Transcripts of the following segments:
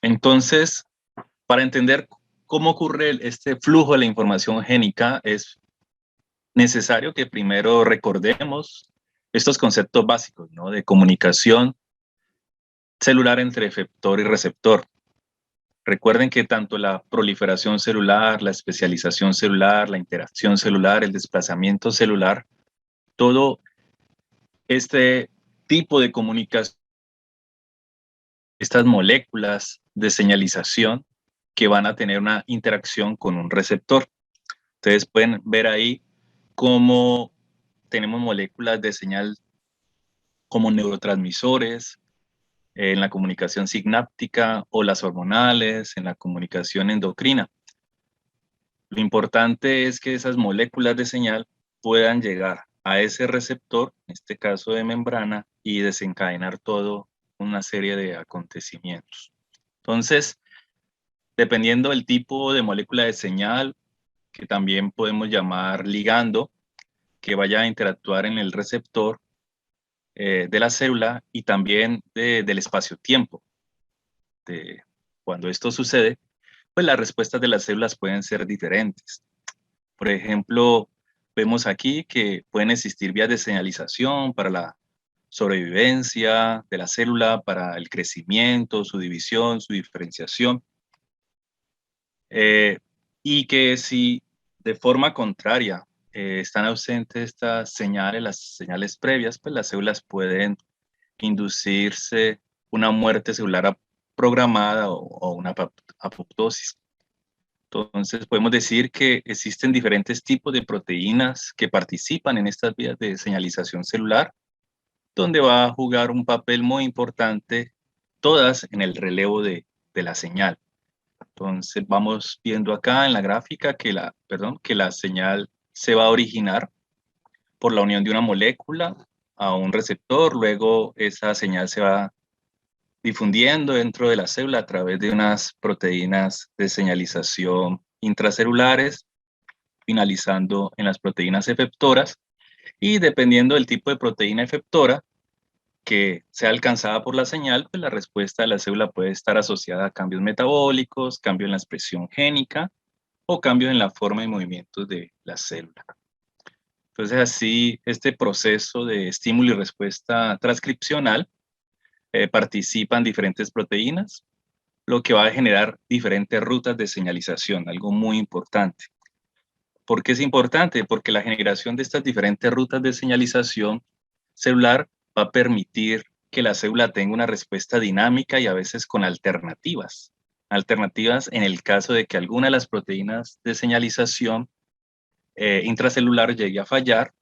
Entonces, para entender cómo ocurre este flujo de la información génica, es necesario que primero recordemos estos conceptos básicos, ¿no? De comunicación celular entre efector y receptor. Recuerden que tanto la proliferación celular, la especialización celular, la interacción celular, el desplazamiento celular, todo este tipo de comunicación, estas moléculas de señalización que van a tener una interacción con un receptor. Ustedes pueden ver ahí cómo tenemos moléculas de señal como neurotransmisores, en la comunicación sináptica o las hormonales, en la comunicación endocrina. Lo importante es que esas moléculas de señal puedan llegar a ese receptor, en este caso de membrana, y desencadenar todo una serie de acontecimientos. Entonces, dependiendo del tipo de molécula de señal, que también podemos llamar ligando, que vaya a interactuar en el receptor de la célula y también del espacio-tiempo. Cuando esto sucede, pues las respuestas de las células pueden ser diferentes. Por ejemplo, vemos aquí que pueden existir vías de señalización para la sobrevivencia de la célula, para el crecimiento, su división, su diferenciación. Y que si de forma contraria están ausentes estas señales, las señales previas, pues las células pueden inducirse una muerte celular programada o una apoptosis. Entonces, podemos decir que existen diferentes tipos de proteínas que participan en estas vías de señalización celular, donde va a jugar un papel muy importante todas en el relevo de la señal. Entonces, vamos viendo acá en la gráfica que la señal se va a originar por la unión de una molécula a un receptor, luego esa señal se va difundiendo dentro de la célula a través de unas proteínas de señalización intracelulares, finalizando en las proteínas efectoras, y dependiendo del tipo de proteína efectora que sea alcanzada por la señal, pues la respuesta de la célula puede estar asociada a cambios metabólicos, cambio en la expresión génica o cambio en la forma y movimientos de la célula. Entonces, así, este proceso de estímulo y respuesta transcripcional participan diferentes proteínas, lo que va a generar diferentes rutas de señalización, algo muy importante. ¿Por qué es importante? Porque la generación de estas diferentes rutas de señalización celular va a permitir que la célula tenga una respuesta dinámica y a veces con alternativas. Alternativas en el caso de que alguna de las proteínas de señalización intracelular llegue a fallar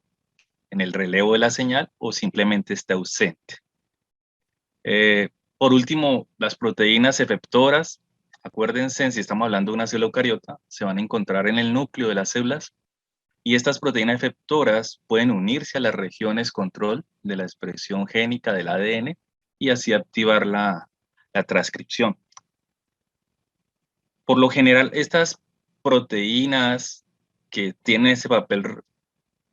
en el relevo de la señal o simplemente esté ausente. Por último, las proteínas efectoras, acuérdense, si estamos hablando de una célula eucariota, se van a encontrar en el núcleo de las células y estas proteínas efectoras pueden unirse a las regiones control de la expresión génica del ADN y así activar la transcripción. Por lo general, estas proteínas que tienen ese papel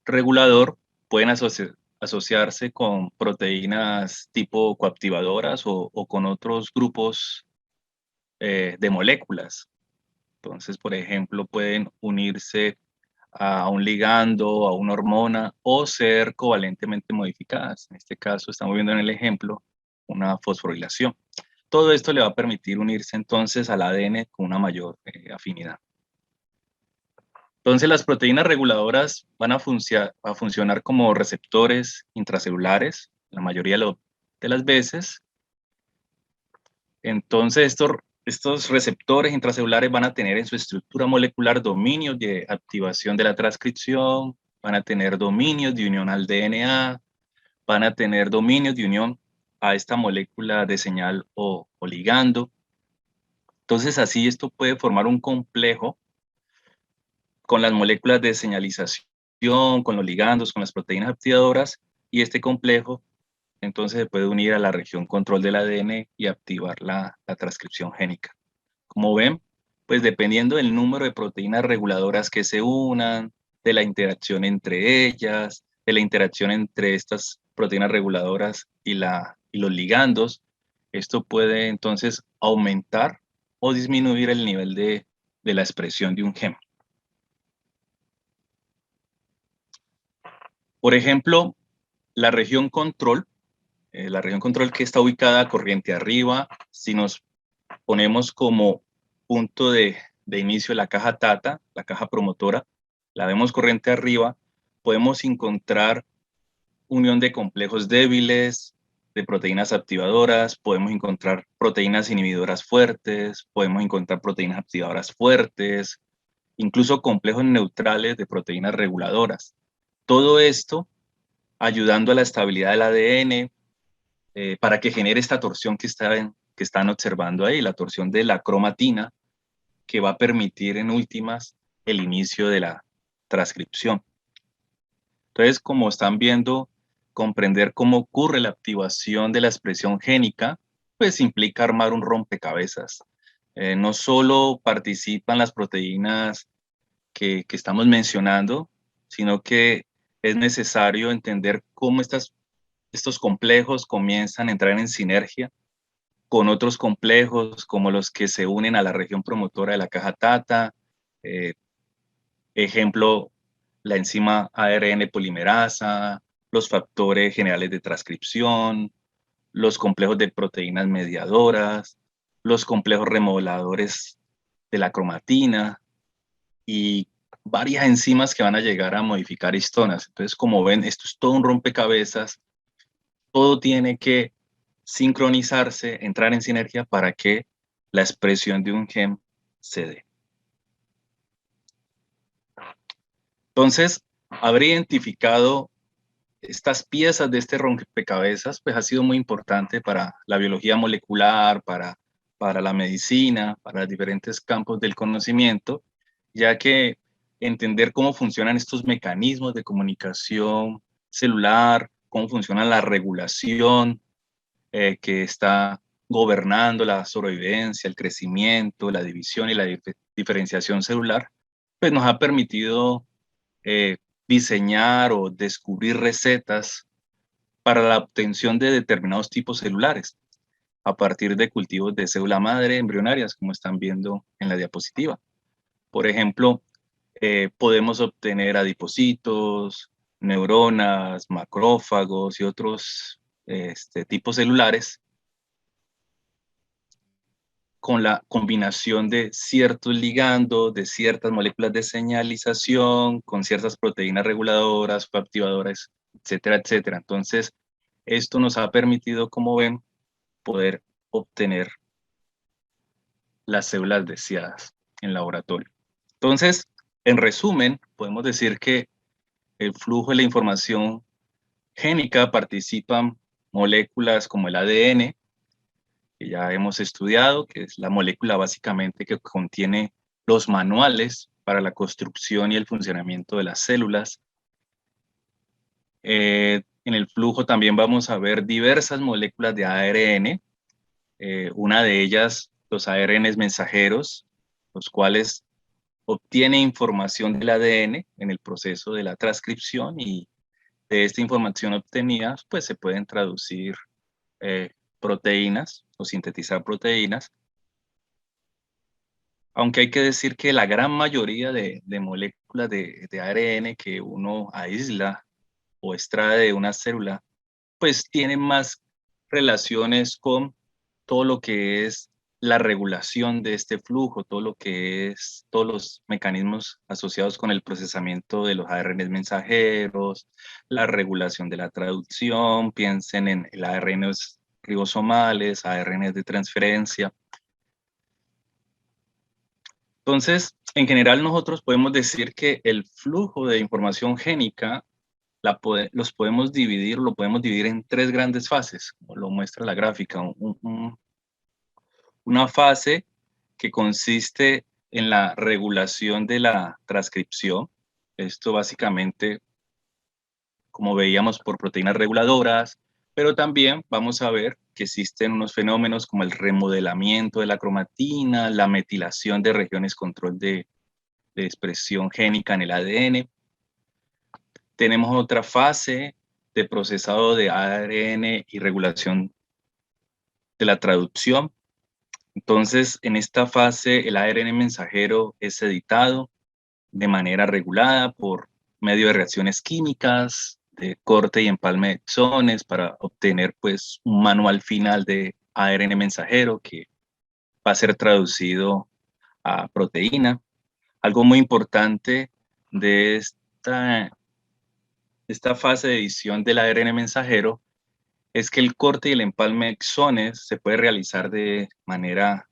regulador pueden asociarse con proteínas tipo coactivadoras o con otros grupos de moléculas. Entonces, por ejemplo, pueden unirse a un ligando, a una hormona o ser covalentemente modificadas. En este caso, estamos viendo en el ejemplo una fosforilación. Todo esto le va a permitir unirse entonces al ADN con una mayor afinidad. Entonces, las proteínas reguladoras van a funcionar como receptores intracelulares, la mayoría de las veces. Entonces, estos receptores intracelulares van a tener en su estructura molecular dominios de activación de la transcripción, van a tener dominios de unión al DNA, van a tener dominios de unión a esta molécula de señal o ligando. Entonces, así esto puede formar un complejo con las moléculas de señalización, con los ligandos, con las proteínas activadoras, y este complejo entonces se puede unir a la región control del ADN y activar la transcripción génica. Como ven, pues dependiendo del número de proteínas reguladoras que se unan, de la interacción entre ellas, de la interacción entre estas proteínas reguladoras y los ligandos, Esto puede entonces aumentar o disminuir el nivel de la expresión de un gen. Por ejemplo, la región control que está ubicada corriente arriba, si nos ponemos como punto de inicio la caja TATA, la caja promotora, la vemos corriente arriba, podemos encontrar unión de complejos débiles, de proteínas activadoras, podemos encontrar proteínas inhibidoras fuertes, podemos encontrar proteínas activadoras fuertes, incluso complejos neutrales de proteínas reguladoras. Todo esto ayudando a la estabilidad del ADN para que genere esta torsión que están observando ahí, la torsión de la cromatina, que va a permitir en últimas el inicio de la transcripción. Entonces, como están viendo, comprender cómo ocurre la activación de la expresión génica, pues implica armar un rompecabezas. No solo participan las proteínas que estamos mencionando, sino que es necesario entender cómo estos complejos comienzan a entrar en sinergia con otros complejos como los que se unen a la región promotora de la caja TATA, eh, ejemplo, la enzima ARN polimerasa, los factores generales de transcripción, los complejos de proteínas mediadoras, los complejos remodeladores de la cromatina y varias enzimas que van a llegar a modificar histonas. Entonces, como ven, esto es todo un rompecabezas, todo tiene que sincronizarse, entrar en sinergia para que la expresión de un gen se dé. Entonces, haber identificado estas piezas de este rompecabezas, pues ha sido muy importante para la biología molecular, para la medicina, para los diferentes campos del conocimiento, ya que entender cómo funcionan estos mecanismos de comunicación celular, cómo funciona la regulación que está gobernando la sobrevivencia, el crecimiento, la división y la diferenciación celular, pues nos ha permitido eh, diseñar o descubrir recetas para la obtención de determinados tipos celulares a partir de cultivos de célula madre embrionarias, como están viendo en la diapositiva. Por ejemplo, podemos obtener adipocitos, neuronas, macrófagos y otros tipos celulares con la combinación de ciertos ligandos, de ciertas moléculas de señalización, con ciertas proteínas reguladoras o activadoras, etcétera, etcétera. Entonces, esto nos ha permitido, como ven, poder obtener las células deseadas en laboratorio. Entonces, en resumen, podemos decir que el flujo de la información génica participan moléculas como el ADN, que ya hemos estudiado, que es la molécula básicamente que contiene los manuales para la construcción y el funcionamiento de las células. En el flujo también vamos a ver diversas moléculas de ARN, una de ellas los ARNs mensajeros, los cuales obtienen información del ADN en el proceso de la transcripción y de esta información obtenida pues se pueden traducir proteínas o sintetizar proteínas, aunque hay que decir que la gran mayoría de moléculas de ARN que uno aísla o extrae de una célula, pues tienen más relaciones con todo lo que es la regulación de este flujo, todo lo que es todos los mecanismos asociados con el procesamiento de los ARN mensajeros, la regulación de la traducción, piensen en el ARN ribosomales, ARN de transferencia. Entonces, en general nosotros podemos decir que el flujo de información génica lo podemos dividir en tres grandes fases, como lo muestra la gráfica. Una fase que consiste en la regulación de la transcripción. Esto básicamente, como veíamos, por proteínas reguladoras, pero también vamos a ver que existen unos fenómenos como el remodelamiento de la cromatina, la metilación de regiones control de expresión génica en el ADN. Tenemos otra fase de procesado de ARN y regulación de la traducción. Entonces, en esta fase, el ARN mensajero es editado de manera regulada por medio de reacciones químicas, de corte y empalme de exones para obtener pues un manual final de ARN mensajero que va a ser traducido a proteína. Algo muy importante de esta fase de edición del ARN mensajero es que el corte y el empalme de exones se puede realizar de manera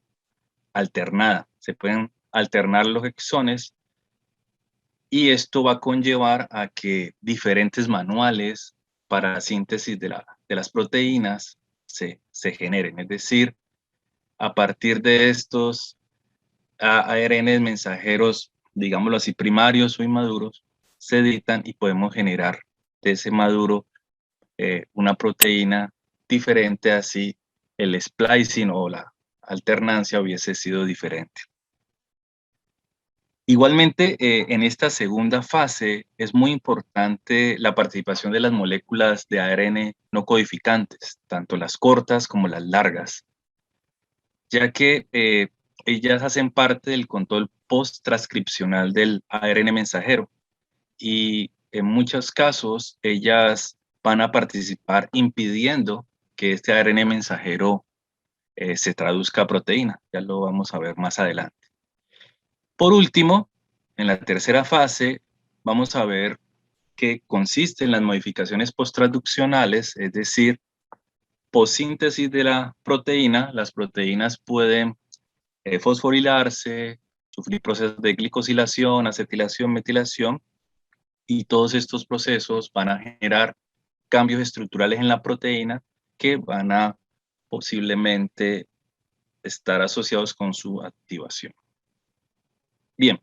alternada. Se pueden alternar los exones y esto va a conllevar a que diferentes manuales para la síntesis de las proteínas se generen. Es decir, a partir de estos ARN mensajeros, digámoslo así, primarios o inmaduros, se editan y podemos generar de ese maduro una proteína diferente, así el splicing o la alternancia hubiese sido diferente. Igualmente, en esta segunda fase es muy importante la participación de las moléculas de ARN no codificantes, tanto las cortas como las largas, ya que ellas hacen parte del control post-transcripcional del ARN mensajero y en muchos casos ellas van a participar impidiendo que este ARN mensajero se traduzca a proteína. Ya lo vamos a ver más adelante. Por último, en la tercera fase, vamos a ver qué consisten las modificaciones post-traduccionales, es decir, postsíntesis de la proteína. Las proteínas pueden fosforilarse, sufrir procesos de glicosilación, acetilación, metilación, y todos estos procesos van a generar cambios estructurales en la proteína que van a posiblemente estar asociados con su activación. Bien,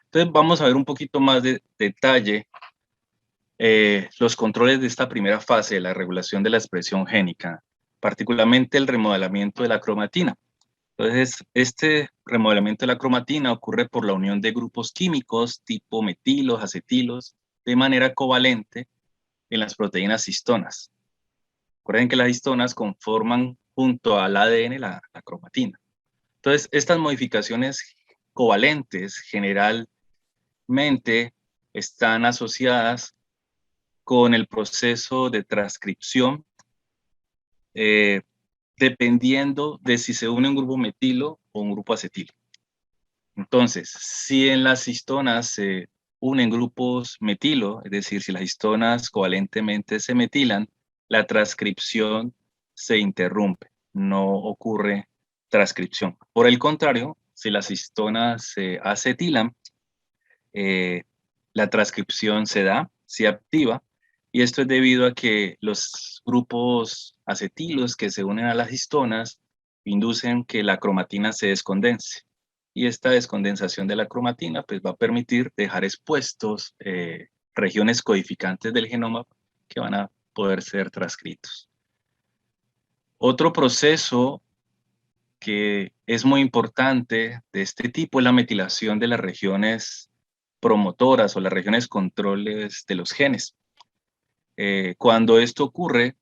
entonces vamos a ver un poquito más de detalle los controles de esta primera fase de la regulación de la expresión génica, particularmente el remodelamiento de la cromatina. Entonces, este remodelamiento de la cromatina ocurre por la unión de grupos químicos tipo metilos, acetilos, de manera covalente en las proteínas histonas. Recuerden que las histonas conforman junto al ADN la cromatina. Entonces, estas modificaciones covalentes generalmente están asociadas con el proceso de transcripción, dependiendo de si se une un grupo metilo o un grupo acetilo. Entonces, si en las histonas se unen grupos metilo, es decir, si las histonas covalentemente se metilan, la transcripción se interrumpe, no ocurre transcripción. Por el contrario, si las histonas se acetilan, la transcripción se da, se activa, y esto es debido a que los grupos acetilos que se unen a las histonas inducen que la cromatina se descondense. Y esta descondensación de la cromatina pues, va a permitir dejar expuestos regiones codificantes del genoma que van a poder ser transcritos. Otro proceso que es muy importante de este tipo es la metilación de las regiones promotoras o las regiones controles de los genes. Cuando esto ocurre,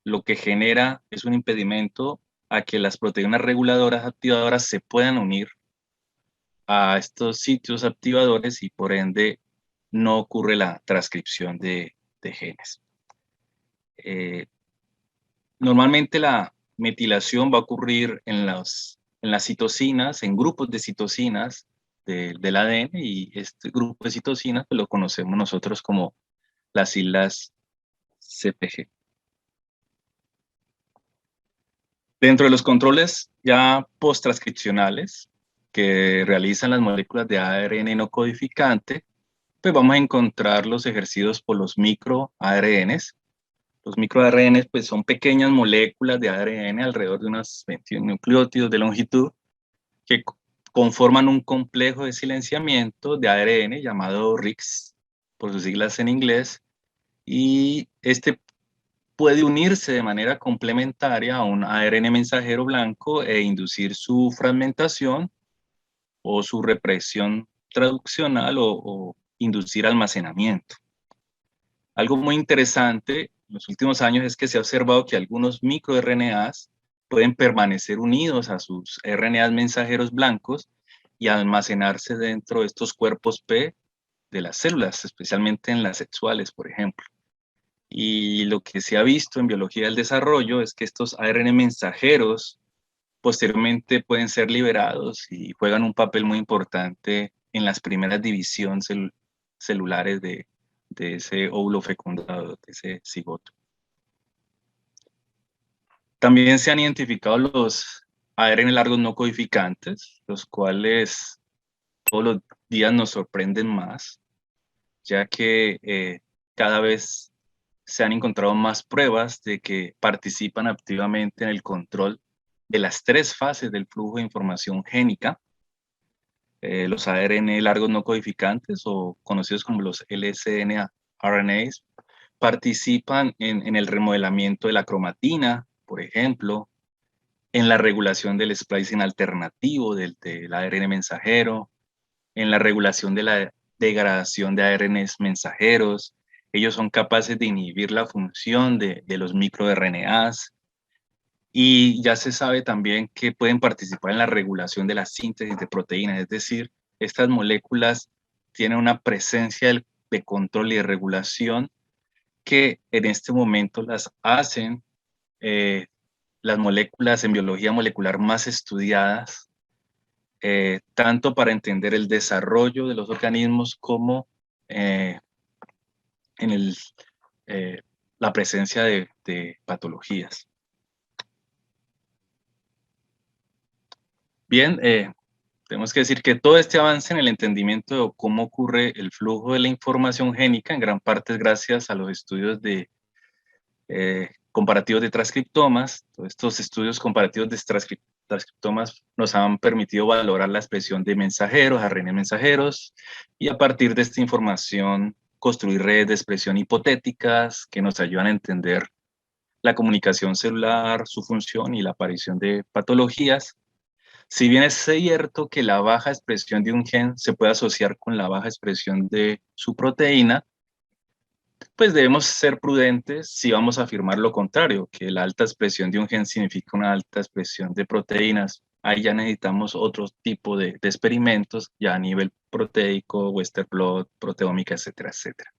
lo que genera es un impedimento a que las proteínas reguladoras activadoras se puedan unir a estos sitios activadores y por ende no ocurre la transcripción de genes. Normalmente la metilación va a ocurrir en las citocinas, en grupos de citocinas del ADN, y este grupo de citocinas pues, lo conocemos nosotros como las islas CPG. Dentro de los controles ya post-transcripcionales que realizan las moléculas de ARN no codificante, pues vamos a encontrar los ejercidos por los microARNs. Los microARNs pues, son pequeñas moléculas de ARN alrededor de unos 21 nucleótidos de longitud que conforman un complejo de silenciamiento de ARN llamado RIX, por sus siglas en inglés, y este puede unirse de manera complementaria a un ARN mensajero blanco e inducir su fragmentación o su represión traduccional o inducir almacenamiento. Algo muy interesante en los últimos años es que se ha observado que algunos microRNAs pueden permanecer unidos a sus RNAs mensajeros blancos y almacenarse dentro de estos cuerpos P de las células, especialmente en las sexuales, por ejemplo. Y lo que se ha visto en biología del desarrollo es que estos ARN mensajeros posteriormente pueden ser liberados y juegan un papel muy importante en las primeras divisiones celulares de ese óvulo fecundado, de ese cigoto. También se han identificado los ARN largos no codificantes, los cuales todos los días nos sorprenden más, ya que cada vez se han encontrado más pruebas de que participan activamente en el control de las 3 fases del flujo de información génica. Los ARN largos no codificantes, o conocidos como los LSN-RNAs, participan en el remodelamiento de la cromatina, por ejemplo, en la regulación del splicing alternativo del ARN mensajero, en la regulación de la degradación de ARNs mensajeros. Ellos son capaces de inhibir la función de los microRNAs, y ya se sabe también que pueden participar en la regulación de la síntesis de proteínas, es decir, estas moléculas tienen una presencia de control y de regulación que en este momento las hacen las moléculas en biología molecular más estudiadas, tanto para entender el desarrollo de los organismos como en la presencia de patologías. Bien, tenemos que decir que todo este avance en el entendimiento de cómo ocurre el flujo de la información génica, en gran parte es gracias a los estudios de comparativos de transcriptomas. Todos estos estudios comparativos de transcriptomas nos han permitido valorar la expresión de mensajeros, ARN mensajeros, y a partir de esta información construir redes de expresión hipotéticas que nos ayudan a entender la comunicación celular, su función y la aparición de patologías. Si bien es cierto que la baja expresión de un gen se puede asociar con la baja expresión de su proteína, pues debemos ser prudentes si vamos a afirmar lo contrario, que la alta expresión de un gen significa una alta expresión de proteínas. Ahí ya necesitamos otro tipo de experimentos, ya a nivel proteico, Western blot, proteómica, etcétera, etcétera.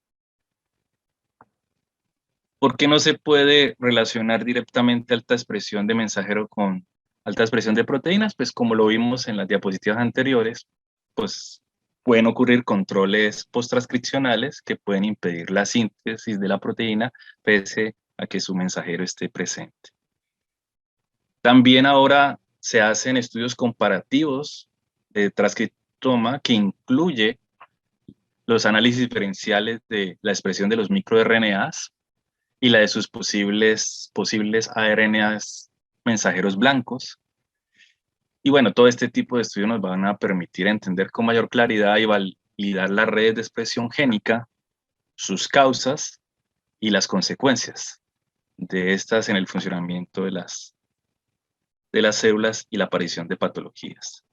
¿Por qué no se puede relacionar directamente alta expresión de mensajero con alta expresión de proteínas? Pues como lo vimos en las diapositivas anteriores, pues pueden ocurrir controles post-transcripcionales que pueden impedir la síntesis de la proteína pese a que su mensajero esté presente. También ahora se hacen estudios comparativos de transcriptoma que incluye los análisis diferenciales de la expresión de los microRNAs y la de sus posibles ARNAs mensajeros blancos. Y bueno, todo este tipo de estudios nos van a permitir entender con mayor claridad y validar las redes de expresión génica, sus causas y las consecuencias de estas en el funcionamiento de las células y la aparición de patologías.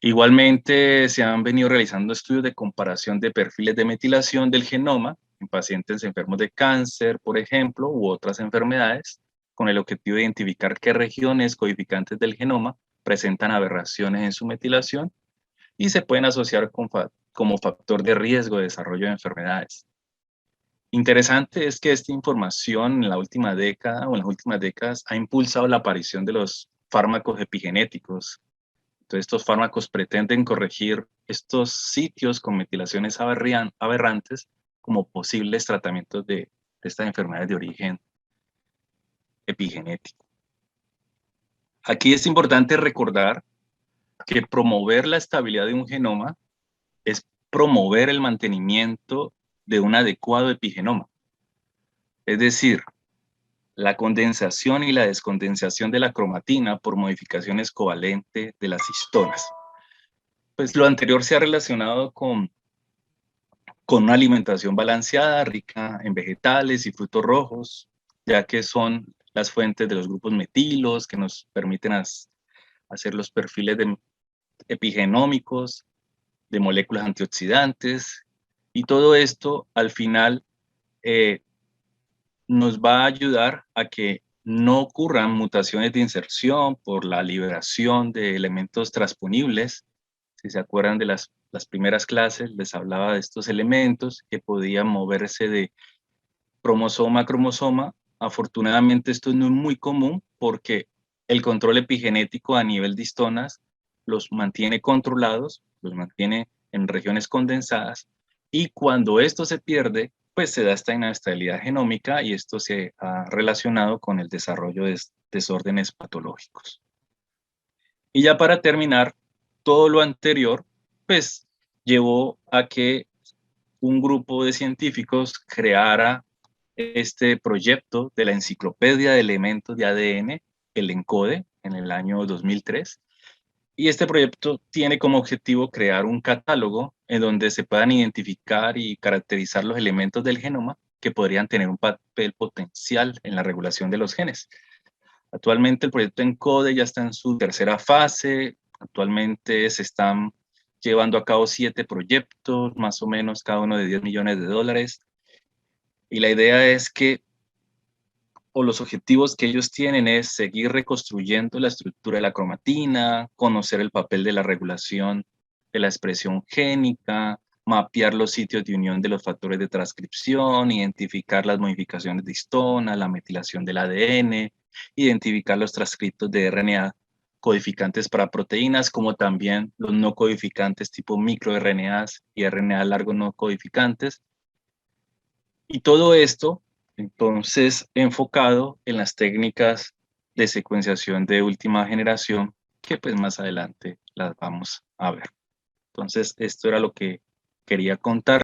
Igualmente, se han venido realizando estudios de comparación de perfiles de metilación del genoma en pacientes enfermos de cáncer, por ejemplo, u otras enfermedades, con el objetivo de identificar qué regiones codificantes del genoma presentan aberraciones en su metilación y se pueden asociar como factor de riesgo de desarrollo de enfermedades. Interesante es que esta información en la última década o en las últimas décadas ha impulsado la aparición de los fármacos epigenéticos. Entonces, estos fármacos pretenden corregir estos sitios con metilaciones aberrantes como posibles tratamientos de estas enfermedades de origen epigenético. Aquí es importante recordar que promover la estabilidad de un genoma es promover el mantenimiento de un adecuado epigenoma. Es decir, la condensación y la descondensación de la cromatina por modificaciones covalentes de las histonas. Pues lo anterior se ha relacionado con una alimentación balanceada, rica en vegetales y frutos rojos, ya que son las fuentes de los grupos metilos que nos permiten hacer los perfiles epigenómicos de moléculas antioxidantes, y todo esto al final nos va a ayudar a que no ocurran mutaciones de inserción por la liberación de elementos transponibles. Si se acuerdan de las primeras clases, les hablaba de estos elementos que podían moverse de cromosoma a cromosoma. Afortunadamente esto no es muy común porque el control epigenético a nivel de histonas los mantiene controlados, los mantiene en regiones condensadas, y cuando esto se pierde, pues se da esta inestabilidad genómica y esto se ha relacionado con el desarrollo de desórdenes patológicos. Y ya para terminar, todo lo anterior, pues llevó a que un grupo de científicos creara este proyecto de la Enciclopedia de Elementos de ADN, el ENCODE, en el año 2003. Y este proyecto tiene como objetivo crear un catálogo en donde se puedan identificar y caracterizar los elementos del genoma que podrían tener un papel potencial en la regulación de los genes. Actualmente el proyecto ENCODE ya está en su tercera fase. Actualmente se están llevando a cabo 7 proyectos, más o menos cada uno de 10 millones de dólares. Y la idea es que, o los objetivos que ellos tienen es seguir reconstruyendo la estructura de la cromatina, conocer el papel de la regulación de la expresión génica, mapear los sitios de unión de los factores de transcripción, identificar las modificaciones de histona, la metilación del ADN, identificar los transcriptos de RNA codificantes para proteínas, como también los no codificantes tipo microRNAs y RNA largos no codificantes. Y todo esto, entonces, enfocado en las técnicas de secuenciación de última generación, que pues más adelante las vamos a ver. Entonces, esto era lo que quería contar.